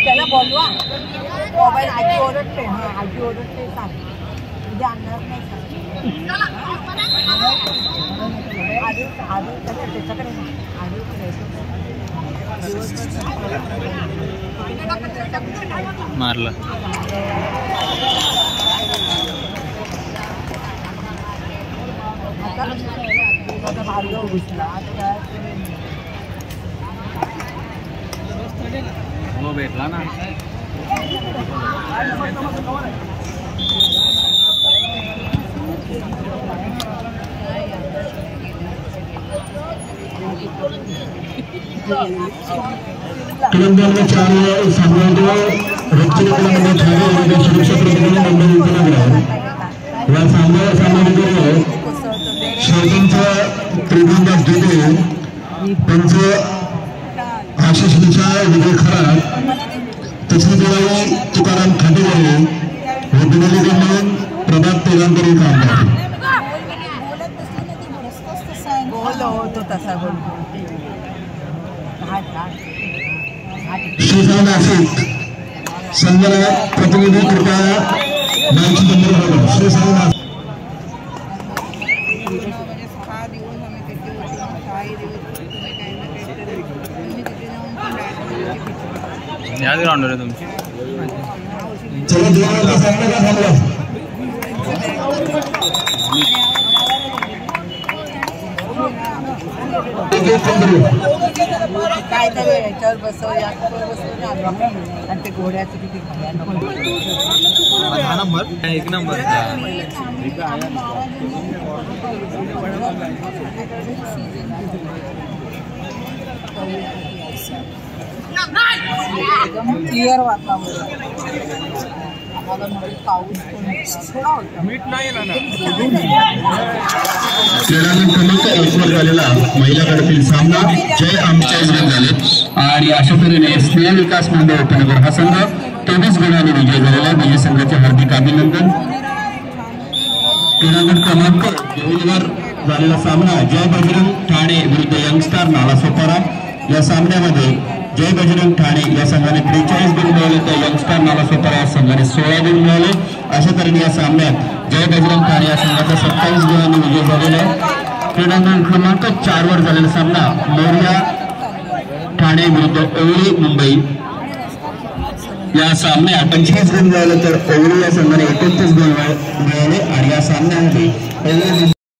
त्याला बोलवा मोबाईल आजी ओरडते. हा आजी ओरडते सांग उद्या आणणार नाही आधी त्याच्याकडे मारला भार्गव घुसला हो भेटला ना. तेलंगाना चार सामन्यात रक्तदानामध्ये ठाणे सुरक्षा प्रतिनिधी मंडळ उपनगर या सामन्यामध्ये शेवटचा त्रिभुवनदास दुबे त्यांचं आशिष निशा विजय खरात तसली दिवाळी तुकाराम खांडेवाले व दिवाळी म्हणून प्रभात तेलांतर एक आमदार होतो तसा श्रीराम नाशिक संघाला प्रतिनिधी कृपया नाईक नंबर श्रीराम याद ग्राउंड आहे तुमची. चला देवाला सामना का थांबला काहीतरी याच्यावर बसव याच्यावर बसव आणि ते घोड्याचं किती नंबर एक नंबर क्लिअर वातावरण पाऊस मीठ नाही क्रीडांगण क्रमांक 1 वर झालेला महिला गटातील सामना जय आमच्या विजय झाले आणि अशा तऱ्हेने स्नेह विकास मंडळ उपनगर हा संघ 23 गुणांनी विजय झालेला. विजय संघाचे हार्दिक अभिनंदन. क्रीडांगण क्रमांक 2 वर झालेला सामना जय बजरंग ठाणे विरुद्ध यंगस्टार नालासोपारा. या सामन्यामध्ये जय बजरंग ठाणे या संघाने 43 गुण मिळवले तर यंगस्टार नालासोपारा या संघाने 16 गुण मिळवले. अशा तऱ्हेने या सामन्यात जय बजरंग ठाणे या संघाचा 27 गुणांनी विजय झालेला आहे. क्रीडांगण क्रमांक 4 वर झालेला सामना मोरया ठाणे विरुद्ध ओवळी मुंबई. या सामन्यात 25 गुण मिळवले तर ओवळी या संघाने 31 गुण मिळवले आणि या सामन्यामध्ये